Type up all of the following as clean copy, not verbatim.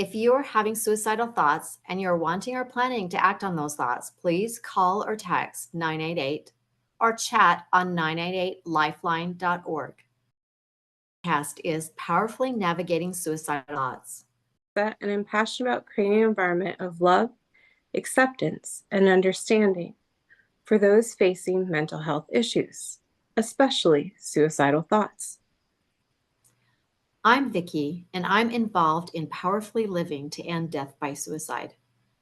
If you are having suicidal thoughts and you're wanting or planning to act on those thoughts, please call or text 988 or chat on 988lifeline.org. Podcast is Powerfully Navigating Suicidal Thoughts. And I'm passionate about creating an environment of love, acceptance, and understanding for those facing mental health issues, especially suicidal thoughts. I'm Vicki, and I'm involved in powerfully living to end death by suicide.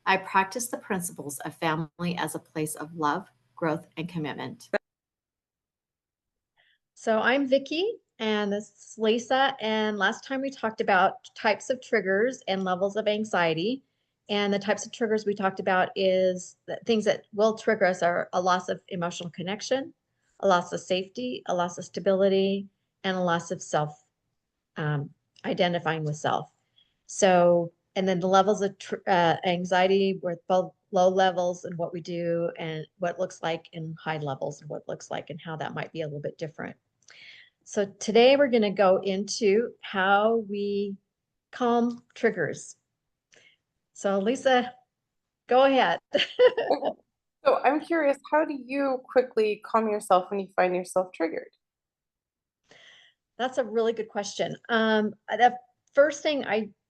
I practice the principles of family as a place of love, growth, and commitment. So I'm Vicki, and this is Lisa. And last time we talked about types of triggers and levels of anxiety. And the types of triggers we talked about is that things that will trigger us are a loss of emotional connection, a loss of safety, a loss of stability, and a loss of self, identifying with self. So, and then the levels of anxiety with both low levels and what we do and what it looks like, and high levels and what it looks like and how that might be a little bit different. So today we're going to go into how we calm triggers. So Lisa, go ahead. So I'm curious, how do you quickly calm yourself when you find yourself triggered? That's a really good question. The first thing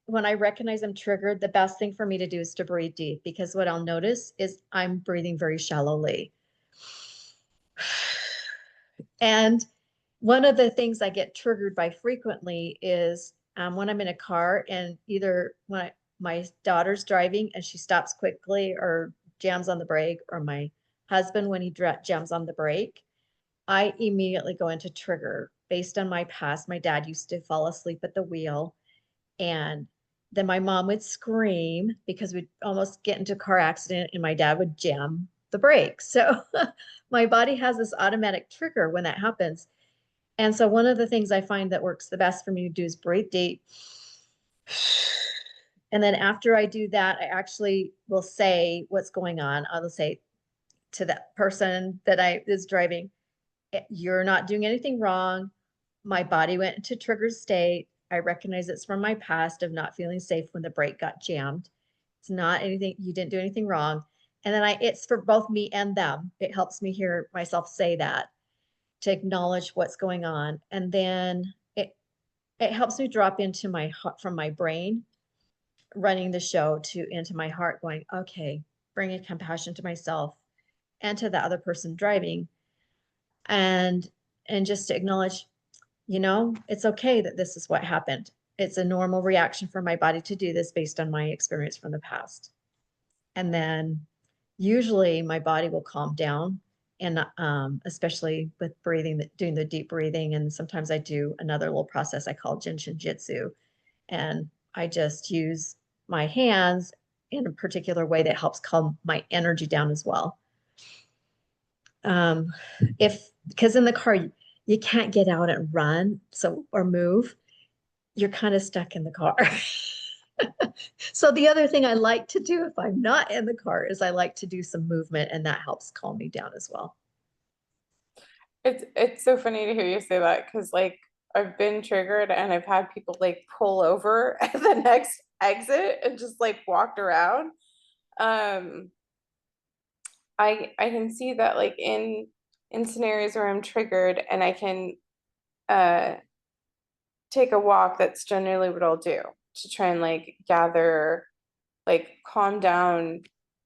when I recognize I'm triggered, the best thing for me to do is to breathe deep, because what I'll notice is I'm breathing very shallowly. And one of the things I get triggered by frequently is when I'm in a car and either when my daughter's driving and she stops quickly or jams on the brake, or my husband when he jams on the brake, I immediately go into trigger based on my past. My dad used to fall asleep at the wheel, and then my mom would scream because we'd almost get into a car accident and my dad would jam the brakes. So my body has this automatic trigger when that happens. And so one of the things I find that works the best for me to do is breathe deep. And then after I do that, I actually will say what's going on. I'll say to that person that is driving, you're not doing anything wrong. My body went into trigger state. I recognize it's from my past of not feeling safe when the brake got jammed. It's not anything, you didn't do anything wrong. And then it's for both me and them. It helps me hear myself say that, to acknowledge what's going on. And then it helps me drop into my heart, from my brain running the show to into my heart going, okay, bringing compassion to myself and to the other person driving. And just to acknowledge, it's okay that this is what happened. It's a normal reaction for my body to do this based on my experience from the past. And then usually my body will calm down, and especially with breathing, doing the deep breathing. And sometimes I do another little process I call Jinshin Jitsu. And I just use my hands in a particular way that helps calm my energy down as well. Um, because in the car, you can't get out and run, or move. You're kind of stuck in the car. So the other thing I like to do if I'm not in the car is I like to do some movement, and that helps calm me down as well. It's so funny to hear you say that because like I've been triggered and I've had people like pull over at the next exit and just like walked around. Um, I can see that like in scenarios where I'm triggered and I can uh take a walk, that's generally what I'll do to try and like gather, like calm down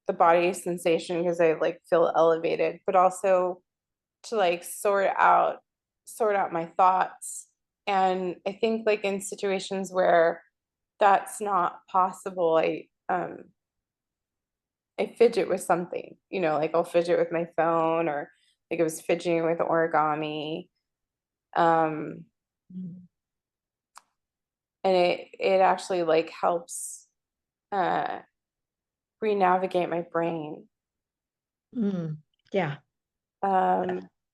the body sensation because I like feel elevated, but also to like sort out my thoughts. And I think like in situations where that's not possible, I fidget with something, like I'll fidget with my phone, or like I was fidgeting with origami. Um, and it actually like helps uh re-navigate my brain. Yeah.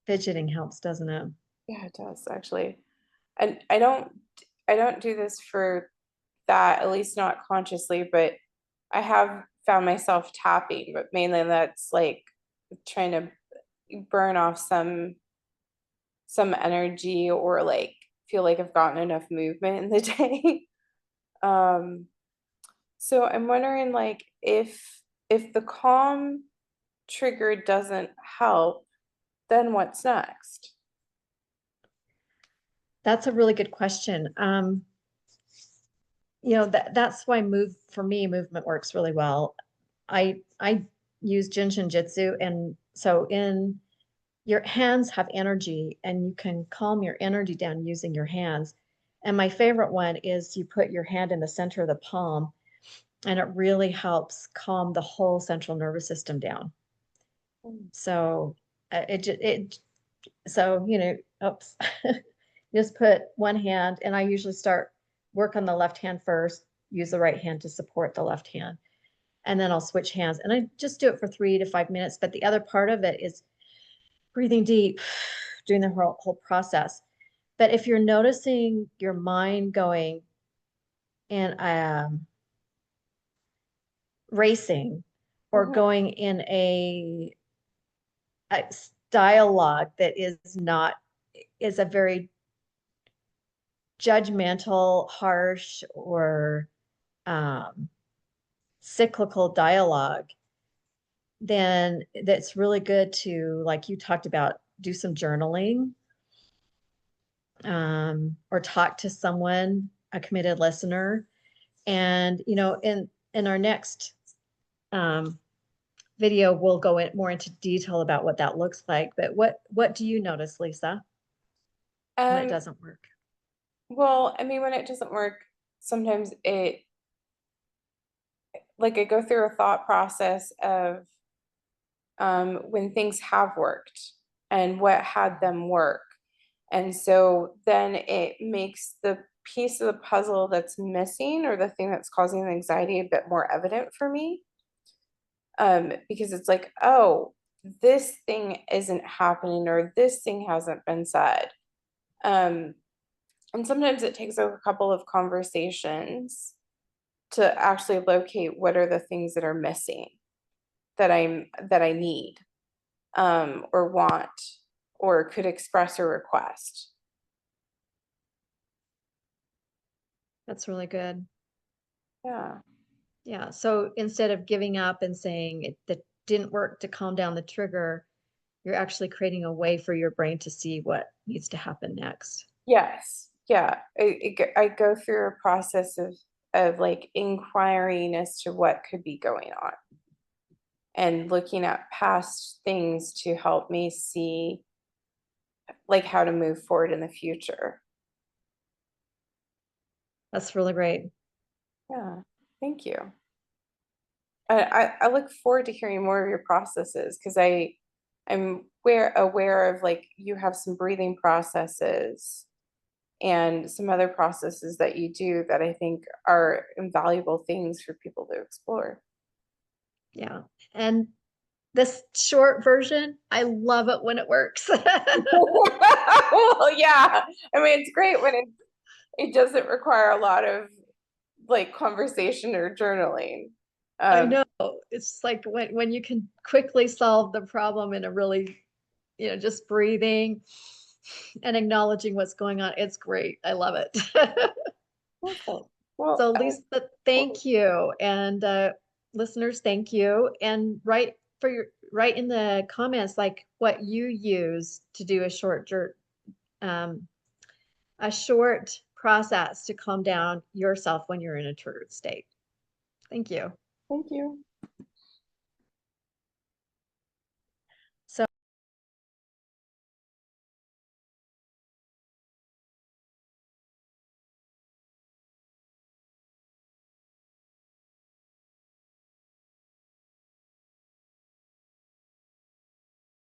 Fidgeting helps, doesn't it? Yeah, it does actually. And I don't do this for that, at least not consciously, but I have found myself tapping, but mainly that's like trying to burn off some energy, or like feel like I've gotten enough movement in the day. Um So I'm wondering like if the calm trigger doesn't help, then what's next? That's a really good question. That's why for me, movement works really well. I use Jinshin Jitsu, and so in your hands have energy, and you can calm your energy down using your hands. And my favorite one is you put your hand in the center of the palm, and it really helps calm the whole central nervous system down. Mm. So oops, just put one hand, and I usually start work on the left hand first, use the right hand to support the left hand, and then I'll switch hands. And I just do it for 3 to 5 minutes. But the other part of it is breathing deep, doing the whole process. But if you're noticing your mind going and racing, or Mhm. going in a dialogue that is a very judgmental, harsh, or um, cyclical dialogue, then that's really good to, like you talked about, do some journaling, or talk to someone, a committed listener. And in our next um, video, we'll go more into detail about what that looks like. But what do you notice, Lisa, when it Um, doesn't work? well, I mean, when it doesn't work, sometimes it like I go through a thought process of when things have worked and what had them work. And so then it makes the piece of the puzzle that's missing or the thing that's causing the anxiety a bit more evident for me. Because it's like, oh, this thing isn't happening or this thing hasn't been said. Um, and sometimes it takes a couple of conversations to actually locate what are the things that are missing that I need or want or could express or request. That's really good. Yeah. Yeah. So instead of giving up and saying that didn't work to calm down the trigger, you're actually creating a way for your brain to see what needs to happen next. Yes. Yeah. I go through a process of like inquiring as to what could be going on and looking at past things to help me see like how to move forward in the future. That's really great. Yeah. Thank you. I look forward to hearing more of your processes because I'm aware of like you have some breathing processes and some other processes that you do that I think are invaluable things for people to explore. Yeah. And this short version, I love it when it works. Well, yeah. I mean, it's great when it doesn't require a lot of like conversation or journaling. I Um, know. It's like when you can quickly solve the problem in a really, just breathing and acknowledging what's going on. It's great. I love it. awesome. Well, So Lisa, thank you. And listeners, thank you. And write in the comments like what you use to do um, a short process to calm down yourself when you're in a triggered state. Thank you. thank you.